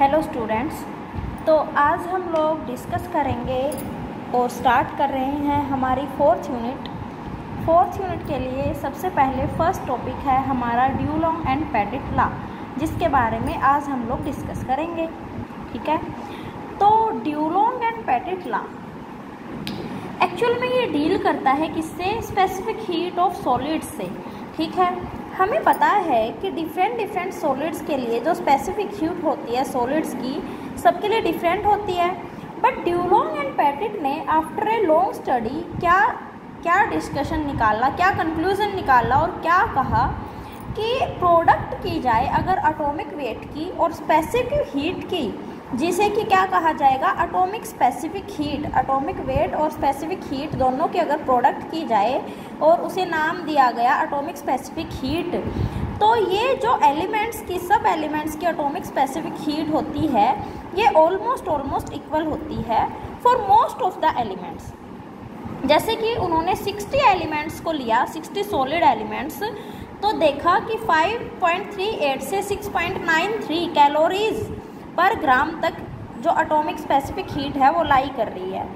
Hello students, तो आज हम लोग डिस्कस करेंगे और स्टार्ट कर रहे हैं हमारी फोर्थ यूनिट के लिए सबसे पहले फर्स्ट टॉपिक है हमारा ड्यूलोंग एंड पेटिट लॉ, जिसके बारे में आज हम लोग डिस्कस करेंगे। ठीक है, तो ड्यूलोंग एंड पेटिट लॉ एक्चुअल में ये डील करता है किससे? स्पेसिफिक हीट ऑफ सॉलिड्स से। ठीक है, हमें पता है कि डिफरेंट सॉलिड्स के लिए जो स्पेसिफिक हीट होती है सॉलिड्स की सबके लिए डिफरेंट होती है। बट ड्यूलोंग एंड पेटिट ने आफ्टर ए लॉन्ग स्टडी क्या डिस्कशन निकाला, क्या कंक्लूजन निकाला और क्या कहा कि प्रोडक्ट की जाए अगर एटॉमिक वेट की और स्पेसिफिक हीट की, जिसे कि क्या कहा जाएगा? Atomic specific heat. Atomic weight और स्पेसिफिक हीट दोनों की अगर प्रोडक्ट की जाए और उसे नाम दिया गया एटॉमिक स्पेसिफिक हीट, तो ये जो एलिमेंट्स की, सब एलिमेंट्स की एटॉमिक स्पेसिफिक हीट होती है ये ऑलमोस्ट इक्वल होती है for most of the elements. जैसे कि उन्होंने 60 एलिमेंट्स को लिया, 60 सॉलिड एलिमेंट्स, तो देखा कि 5.38 से 6.93 कैलोरीज पर ग्राम तक जो एटॉमिक स्पेसिफिक हीट है वो लाई कर रही है।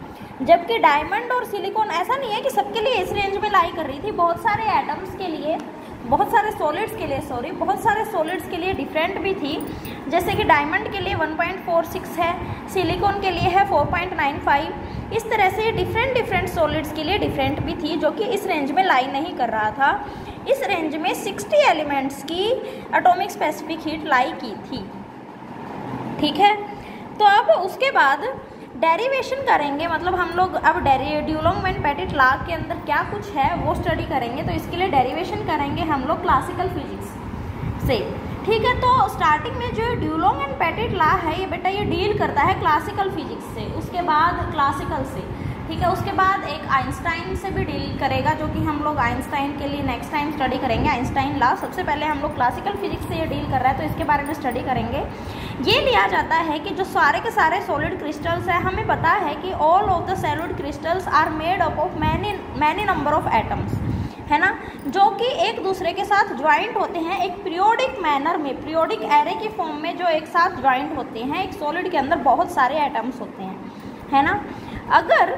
जबकि डायमंड और सिलिकॉन ऐसा नहीं है कि सबके लिए इस रेंज में लाई कर रही थी, बहुत सारे एटम्स के लिए, बहुत सारे सॉलिड्स के लिए डिफरेंट भी थी। जैसे कि डायमंड के लिए 1.46 है, सिलिकॉन के लिए है 4.95। इस तरह से डिफरेंट सॉलिड्स के लिए डिफरेंट भी थी, जो कि इस रेंज में लाई नहीं कर रहा था। इस रेंज में 60 एलिमेंट्स की एटॉमिक स्पेसिफिक हीट लाई की थी। ठीक है, तो अब उसके बाद डेरिवेशन करेंगे, मतलब हम लोग अब ड्यूलोंग एंड पेटिट लॉ के अंदर क्या कुछ है वो स्टडी करेंगे। तो इसके लिए डेरिवेशन करेंगे हम लोग क्लासिकल फिजिक्स से। ठीक है, तो स्टार्टिंग में जो ड्यूलोंग एंड पेटिट लॉ है ये बेटा ये डील करता है क्लासिकल फिजिक्स से, उसके बाद क्लासिकल से। ठीक है, उसके बाद एक आइंस्टाइन से भी डील करेगा, जो कि हम लोग आइंस्टाइन के लिए नेक्स्ट टाइम स्टडी करेंगे। आइंस्टाइन लॉ सबसे पहले हम लोग क्लासिकल फिजिक्स से ये डील कर रहा है, तो इसके बारे में स्टडी करेंगे। ये लिया जाता है कि जो सारे के सारे सॉलिड क्रिस्टल्स हैं, हमें पता है कि all of the solid crystals are made up of many number of atoms, है ना, जो कि एक दूसरे के साथ ज्वाइंट होते हैं एक पीरियोडिक मैनर में, पीरियोडिक एरे की फॉर्म में जो एक साथ ज्वाइंट होते हैं। एक सॉलिड के अंदर बहुत सारे एटम्स होते हैं, है ना। अगर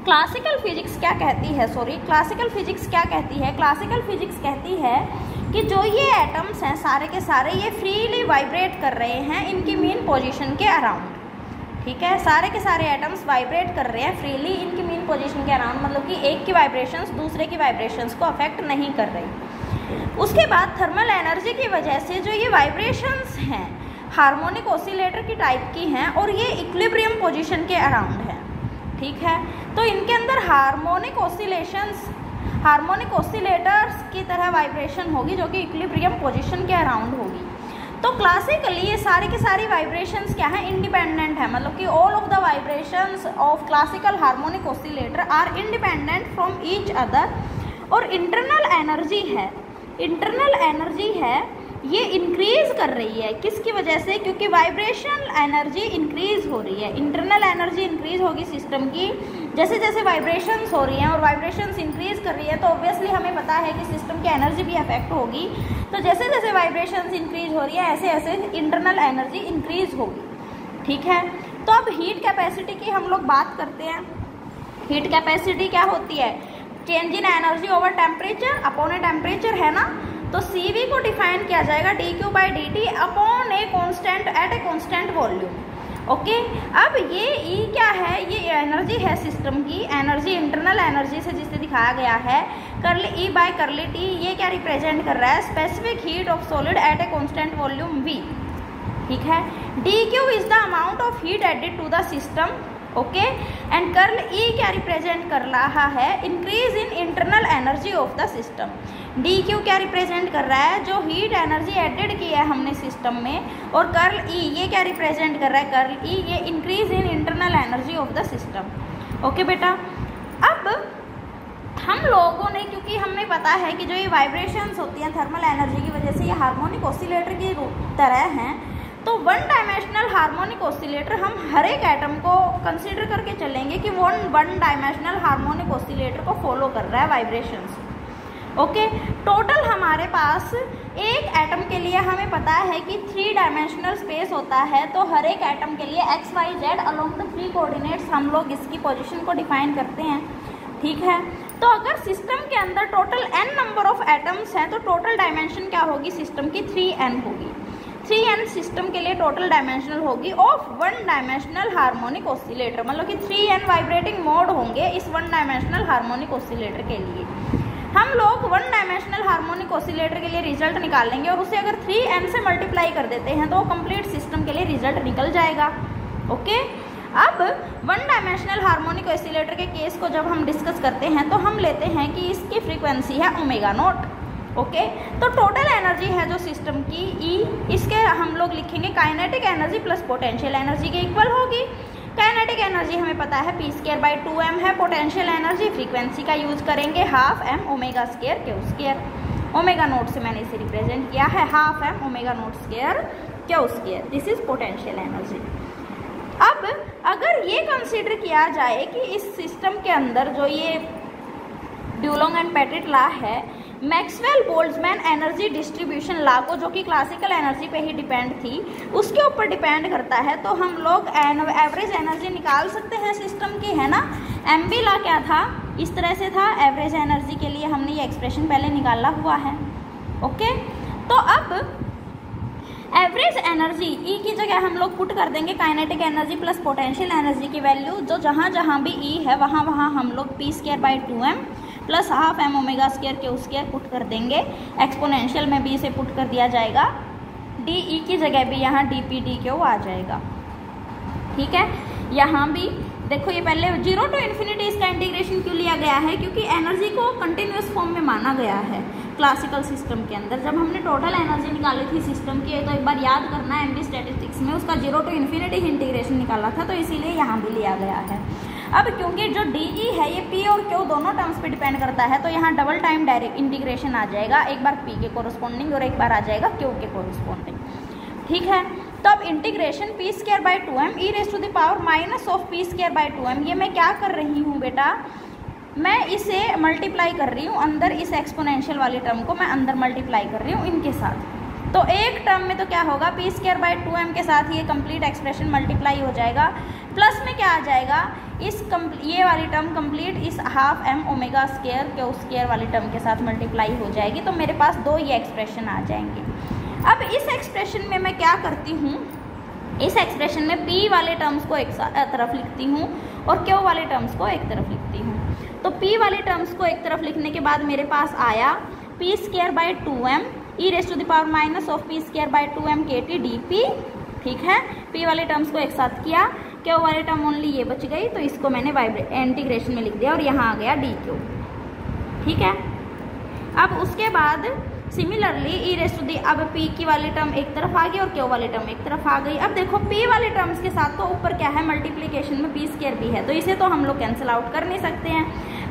क्लासिकल फिजिक्स क्या कहती है? क्लासिकल फिजिक्स कहती है कि जो ये एटम्स हैं सारे के सारे ये फ्रीली वाइब्रेट कर रहे हैं इनकी मीन पोजीशन के अराउंड। ठीक है, सारे के सारे एटम्स वाइब्रेट कर रहे हैं फ्रीली इनकी मीन पोजीशन के अराउंड, मतलब कि एक की वाइब्रेशंस दूसरे की वाइब्रेशंस को अफेक्ट नहीं कर रही। उसके बाद थर्मल एनर्जी की वजह से जो ये वाइब्रेशंस हैं हार्मोनिक ऑसिलेटर की टाइप की हैं और ये इक्विलिब्रियम पोजीशन के अराउंड है। ठीक है, तो इनके अंदर हार्मोनिक ऑसिलेटर्स की तरह वाइब्रेशन होगी जो कि इक्विलिब्रियम पोजीशन के अराउंड होगी। तो क्लासिकली ये सारी की सारी वाइब्रेशंस क्या है? इंडिपेंडेंट है, मतलब कि all of the vibrations of classical harmonic oscillator are independent from each other. और इंटरनल एनर्जी है ये इंक्रीज कर रही है, किसकी वजह से? क्योंकि वाइब्रेशनल एनर्जी इंक्रीज हो रही है। इंटरनल एनर्जी इंक्रीज होगी सिस्टम की जैसे जैसे वाइब्रेशंस हो रही हैं, और वाइब्रेशंस इंक्रीज कर रही है तो ऑब्वियसली हमें पता है कि सिस्टम की एनर्जी भी अफेक्ट होगी। तो जैसे जैसे वाइब्रेशंस इंक्रीज हो रही है ऐसे ऐसे इंटरनल एनर्जी इंक्रीज होगी। ठीक है, तो अब हीट कैपेसिटी की हम लोग बात करते हैं। हीट कैपेसिटी क्या होती है? Change in energy over temperature upon a temperature, है ना। तो CV को डिफाइन किया जाएगा dQ/dt upon a constant eight a constant volume. Okay, अब ये E क्या है? ये एनर्जी है सिस्टम की, एनर्जी इंटरनल एनर्जी से जिसे दिखाया गया है कर्ल E/कर्ल T। ये क्या रिप्रेजेंट कर रहा है? Specific heat of solid at a constant volume V। ठीक है, dQ is the amount of heat added to the system. Okay, and curl E क्या रिप्रेजेंट कर रहा है? Increase in internal energy of the system. dQ क्या represent कर रहा है? जो हीट एनर्जी एडेड की है हमने सिस्टम में। और कर्ल E ये क्या रिप्रेजेंट कर रहा है? कर्ल E ये increase in internal energy of the system. Okay बेटा, अब हम लोगों ने, क्योंकि हमें पता है कि जो ये वाइब्रेशंस होती हैं थर्मल एनर्जी की वजह से ये हार्मोनिक ऑसिलेटर की तरह हैं, तो वन डायमेंशनल हार्मोनिक ऑसिलेटर हम हर एक एटम को कंसीडर करके चलेंगे कि वन डायमेंशनल हार्मोनिक ऑसिलेटर को फॉलो कर रहा है वाइब्रेशंस। ओके, टोटल हमारे पास एक एटम के लिए हमें पता है कि 3 डायमेंशनल स्पेस होता है, तो हर एक एटम के लिए X Y Z along the 3 coordinates हम लोग इसकी पोजीशन को डिफाइन करते हैं। ठीक है, तो अगर सिस्टम के अंदर total n number of atoms हैं तो टोटल डायमेंशन क्या होगी सिस्टम की 3n होगी। 3n सिस्टम के लिए टोटल डायमेंशनल होगी ऑफ 1 डायमेंशनल हार्मोनिक ऑसिलेटर, मतलब कि 3n वाइब्रेटिंग मोड होंगे इस 1 डायमेंशनल हार्मोनिक ऑसिलेटर के लिए। हम लोग 1 डायमेंशनल हार्मोनिक ऑसिलेटर के लिए रिजल्ट निकाल लेंगे और उसे अगर 3n से मल्टीप्लाई कर देते हैं तो कंप्लीट सिस्टम के लिए रिजल्ट निकल जाएगा। ओके, अब 1 डायमेंशनल हार्मोनिक ऑसिलेटर के केस को जब हम डिस्कस करते हैं तो हम लेते हैं कि इसकी फ्रीक्वेंसी है ओमेगा नॉट। ओके, तो टोटल एनर्जी है जो सिस्टम की E, इसके हम लोग लिखेंगे kinetic energy plus potential energy के इक्वल होगी। काइनेटिक एनर्जी हमें पता है p²/2m है, पोटेंशियल एनर्जी फ्रीक्वेंसी का यूज करेंगे 12m omega square Q square. Omega naught से मैंने इसे रिप्रेजेंट किया है 12m omega naught square Q square, this is potential energy. अब अगर ये कंसीडर किया जाए कि इस सिस्टम के अंदर जो ये ड्यूलोंग एंड पेटिट लॉ है, Maxwell Boltzmann energy distribution law को, जो कि क्लासिकल एनर्जी पे ही डिपेंड थी, उसके ऊपर डिपेंड करता है, तो हम लोग एवरेज एनर्जी निकाल सकते हैं सिस्टम की, है ना। एमबी लॉ क्या था, इस तरह से था, एवरेज एनर्जी के लिए हमने ये एक्सप्रेशन पहले निकाला हुआ है। ओके, तो अब एवरेज एनर्जी ई की जगह हम लोग पुट कर देंगे kinetic energy plus potential energy की वैल्यू, जो जहाँ जहाँ भी ई है वहाँ वहाँ हम लोग p²/2m plus 12m omega square Q square put कर देंगे। एक्सपोनेंशियल में भी इसे पुट कर दिया जाएगा, डी ई की जगह भी यहाँ dp/dq आ जाएगा। ठीक है, यहाँ भी देखो ये पहले 0 to इन्फिनिटी इसका इंटीग्रेशन क्यों लिया गया है, क्योंकि एनर्जी को कंटिन्यूस फॉर्म में माना गया है क्लासिकल सिस्टम के अंदर। जब हमने टोटल एनर्जी निकाली थी सिस्टम की, तो एक बार याद करना है एमबी स्टैटिस्टिक्स में उसका 0 to इन्फिनिटी इंटीग्रेशन निकाला था, तो इसीलिए यहाँ भी लिया गया है। अब क्योंकि जो डी है ये पी और क्यू दोनों टर्म्स पे डिपेंड करता है, तो यहाँ डबल टाइम डायरेक्ट इंटीग्रेशन आ जाएगा, एक बार पी के कोरस्पॉन्डिंग और एक बार आ जाएगा क्यू के कोरस्पॉन्डिंग। ठीक है, तो अब इंटीग्रेशन p²/2m e⁻⁻⁻p²/2m, ये मैं क्या कर रही हूँ बेटा, मैं इसे मल्टीप्लाई कर रही हूँ अंदर, इस एक्सपोनेंशियल वाली टर्म को मैं अंदर मल्टीप्लाई कर रही हूँ इनके साथ। तो एक टर्म में तो क्या होगा, p²/2m के साथ ये कंप्लीट एक्सप्रेशन मल्टीप्लाई हो जाएगा, प्लस में क्या आ जाएगा, ये वाली टर्म कंप्लीट इस 12m omega square Q square वाली टर्म के साथ मल्टीप्लाई हो जाएगी, तो मेरे पास 2 ये एक्सप्रेशन आ जाएंगे। अब इस एक्सप्रेशन में मैं क्या करती हूँ, इस एक्सप्रेशन में p वाले टर्म्स को एक तरफ लिखती हूँ और q वाले टर्म्स को एक तरफ लिखती हूँ। तो p वाले टर्म्स को एक तरफ लिखने के बाद मेरे पास आया p²/2m e⁻⁻p²/2m kt dp। ठीक है, p वाले टर्म्स को एक साथ किया, q वाले टर्म ओनली ये बच गई, तो इसको मैंने इंटीग्रेशन में लिख दिया और यहाँ आ गया dq। ठीक है, अब उसके बाद सिमिलरली अब p की वाली टर्म एक तरफ आ गई और q वाली टर्म एक तरफ आ गई। अब देखो p वाले टर्म्स के साथ तो ऊपर क्या है, मल्टीप्लिकेशन में p² भी है, तो इसे तो हम लोग कैंसिल आउट कर नहीं सकते हैं,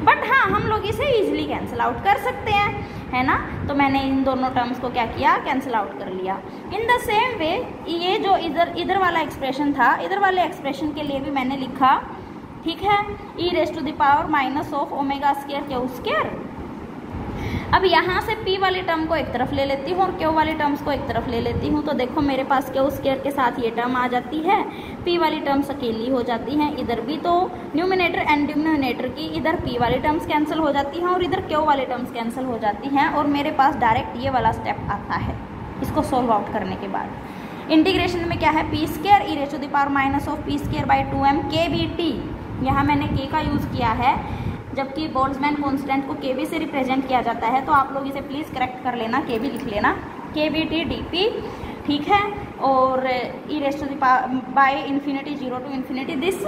बट हाँ हम लोग इसे इजीली कैंसिल आउट कर सकते हैं, है ना। तो मैंने इन दोनों टर्म्स को क्या किया, कैंसिल आउट कर लिया। इन द सेम वे ये जो इधर वाला एक्सप्रेशन था, इधर वाले एक्सप्रेशन के लिए भी मैंने लिखा, ठीक है, e⁻⁻⁻ अब यहाँ से p वाली टर्म को एक तरफ ले लेती हूँ और q वाली टर्म्स को एक तरफ ले लेती हूँ, तो देखो मेरे पास क्यू स्क्वायर के साथ ये टर्म आ जाती है, p वाली टर्म्स अकेली हो जाती हैं इधर भी, तो न्यूमिनेटर एंड डिनोमिनेटर की इधर p वाली टर्म्स कैंसिल हो जाती हैं और इधर q वाली टर्म्स कैंसिल हो जाती हैं, और मेरे पास डायरेक्ट ये वाला स्टेप आता है इसको सोल्व आउट करने के बाद। इंटीग्रेशन में क्या है, p² e⁻⁻p²/2m kBt, यहाँ मैंने k का यूज़ किया है, जबकि बोल्ट्जमैन कांस्टेंट को kb से रिप्रेजेंट किया जाता है, तो आप लोग इसे प्लीज़ करेक्ट कर लेना, kb लिख लेना, kBt dp। ठीक है, और e⁻⁻⁻ 0 to इन्फिनिटी दिस।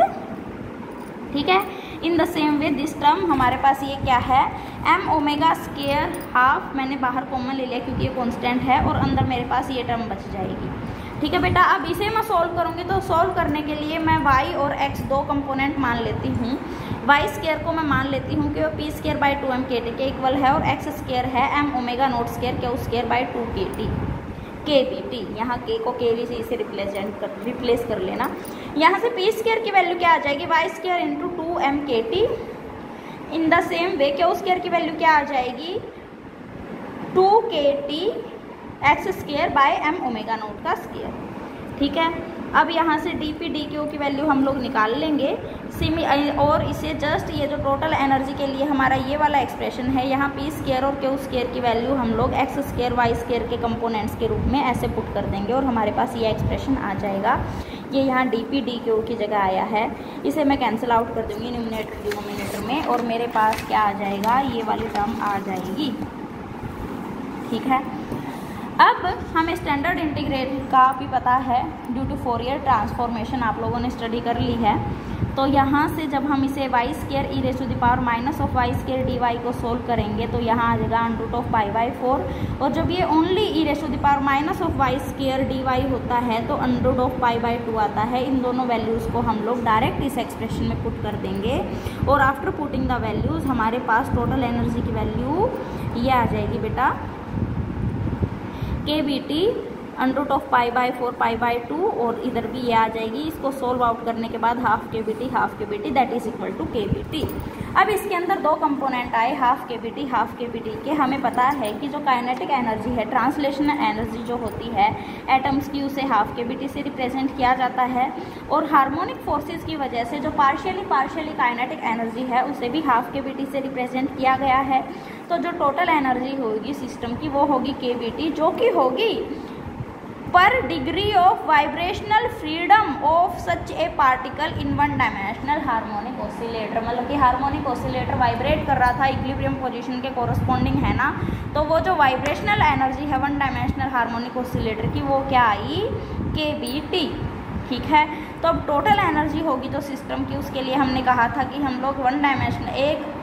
ठीक है, इन the same way this term हमारे पास ये क्या है, m ओमेगा स्क्वायर हाफ, मैंने बाहर कॉमन ले लिया क्योंकि ये कांस्टेंट है, और अंदर मेरे पास ये टर्म बच जाएगी। ठीक है बेटा, अब इसे मैं सॉल्व करूँगी, तो सॉल्व करने के लिए मैं y और x दो कंपोनेंट मान लेती हूँ। y स्क्वायर को मैं मान लेती हूँ कि वो p²/2m kt के इक्वल है, और x स्क्वायर है m omega not square q²/2 kt kBt। यहाँ k को kb से इसे रिप्लेस कर लेना। यहाँ से p² की वैल्यू क्या आ जाएगी, y² × 2m kt। In the same way q² की वैल्यू क्या आ जाएगी, 2 kt x² by m omega naught का स्क्वायर। ठीक है, अब यहाँ से dp dq की वैल्यू हम लोग निकाल लेंगे और इसे जस्ट ये जो टोटल एनर्जी के लिए हमारा ये वाला एक्सप्रेशन है, यहाँ p² और q² की वैल्यू हम लोग x² y² के कंपोनेंट्स के रूप में ऐसे पुट कर देंगे और हमारे पास ये एक्सप्रेशन आ जाएगा। ये यहाँ dp dq की जगह आया है, इसे मैं कैंसिल आउट कर दूँगी न्यूमरेटर डिनोमिनेटर में और मेरे पास क्या आ जाएगा, ये वाली टर्म आ जाएगी। ठीक है, अब हमें स्टैंडर्ड इंटीग्रल का भी पता है, ड्यू टू फोरियर ट्रांसफॉर्मेशन आप लोगों ने स्टडी कर ली है। तो यहाँ से जब हम इसे y² e⁻⁻ dy को सोल्व करेंगे तो यहाँ आ जाएगा √π/4 और जब ये ओनली e⁻⁻ dy होता है तो √π/2 आता है। इन दोनों वैल्यूज़ को हम लोग डायरेक्ट इस एक्सप्रेशन में पुट कर देंगे और आफ्टर पुटिंग द वैल्यूज़ हमारे पास टोटल एनर्जी की वैल्यू ये आ जाएगी बेटा kBT √π/4 π/2 और इधर भी ये आ जाएगी। इसको सोल्व आउट करने के बाद half kBT that is equal to kBT। अब इसके अंदर दो कंपोनेंट आए, हाफ kBT के। हमें पता है कि जो काइनेटिक एनर्जी है, ट्रांसलेशनल एनर्जी जो होती है एटम्स की, उसे हाफ kBT से रिप्रेजेंट किया जाता है और हार्मोनिक फोर्सेस की वजह से जो पार्शियली काइनेटिक एनर्जी है उसे भी हाफ kBT से रिप्रेजेंट किया गया है। तो जो टोटल एनर्जी होगी सिस्टम की वो होगी kBT, जो कि होगी पर degree of vibrational freedom of such A particle in one dimensional harmonic oscillator. मतलब कि हार्मोनिक ऑसिलेटर वाइब्रेट कर रहा था इक्विलिब्रियम पोजीशन के कोरस्पॉन्डिंग है ना, तो वो जो वाइब्रेशनल एनर्जी है वन डायमेंशनल हार्मोनिक ऑसिलेटर की वो क्या आई, kBT। ठीक है, तो अब टोटल एनर्जी होगी जो सिस्टम की, उसके लिए हमने कहा था कि हम लोग वन डायमेंशनल एक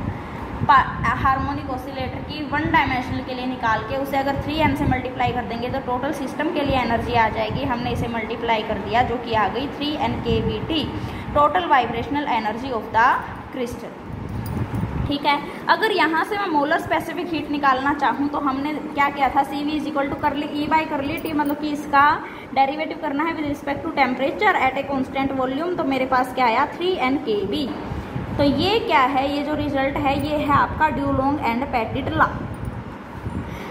हार्मोनिक ऑसिलेटर की वन डायमेंशनल के लिए निकाल के उसे अगर 3n से मल्टीप्लाई कर देंगे तो टोटल सिस्टम के लिए एनर्जी आ जाएगी। हमने इसे मल्टीप्लाई कर दिया जो कि आ गई 3n kBT, total vibrational energy of the crystal. ठीक है, अगर यहाँ से मैं मोलर स्पेसिफिक हीट निकालना चाहूँ तो हमने क्या किया था, CV = करली E/करली T, मतलब कि इसका डेरिवेटिव करना है with respect to temperature at a constant volume. तो मेरे पास क्या आया, 3n kB। तो ये क्या है, ये जो रिजल्ट है ये है आपका ड्यूलोंग एंड पेटिट लॉ।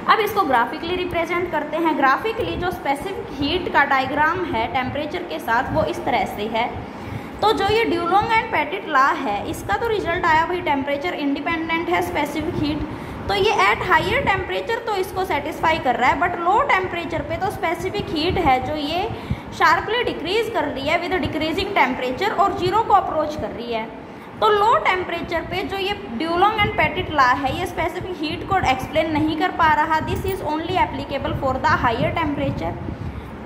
अब इसको ग्राफिकली रिप्रेजेंट करते हैं। ग्राफिकली जो स्पेसिफिक हीट का डायग्राम है टेम्परेचर के साथ वो इस तरह से है। तो जो ये ड्यूलोंग एंड पेटिट लॉ है इसका तो रिजल्ट आया भाई टेम्परेचर इंडिपेंडेंट है स्पेसिफिक हीट, तो ये एट हायर टेम्परेचर तो इसको सेटिस्फाई कर रहा है, बट लो टेम्परेचर पे तो स्पेसिफिक हीट है जो ये शार्पली डिक्रीज कर रही है विद डिक्रीजिंग टेम्परेचर और 0 को अप्रोच कर रही है। तो लो टेम्परेचर पे जो ये ड्यूलोंग एंड पेटिट लॉ है ये स्पेसिफिक हीट को एक्सप्लेन नहीं कर पा रहा, this is only applicable for the higher temperature.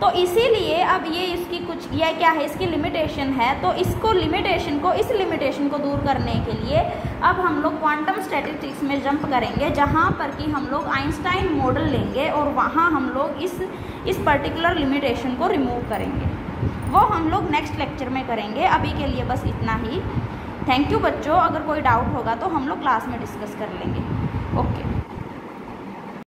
तो इसीलिए अब ये इसकी कुछ यह क्या है, इसकी लिमिटेशन है। तो इस लिमिटेशन को दूर करने के लिए अब हम लोग क्वांटम स्टैटिस्टिक्स में जंप करेंगे, जहाँ पर कि हम लोग आइंस्टाइन मॉडल लेंगे और वहाँ हम लोग इस पर्टिकुलर लिमिटेशन को रिमूव करेंगे। वो हम लोग नेक्स्ट लेक्चर में करेंगे। अभी के लिए बस इतना ही। थैंक यू बच्चों, अगर कोई डाउट होगा तो हम लोग क्लास में डिस्कस कर लेंगे। ओके।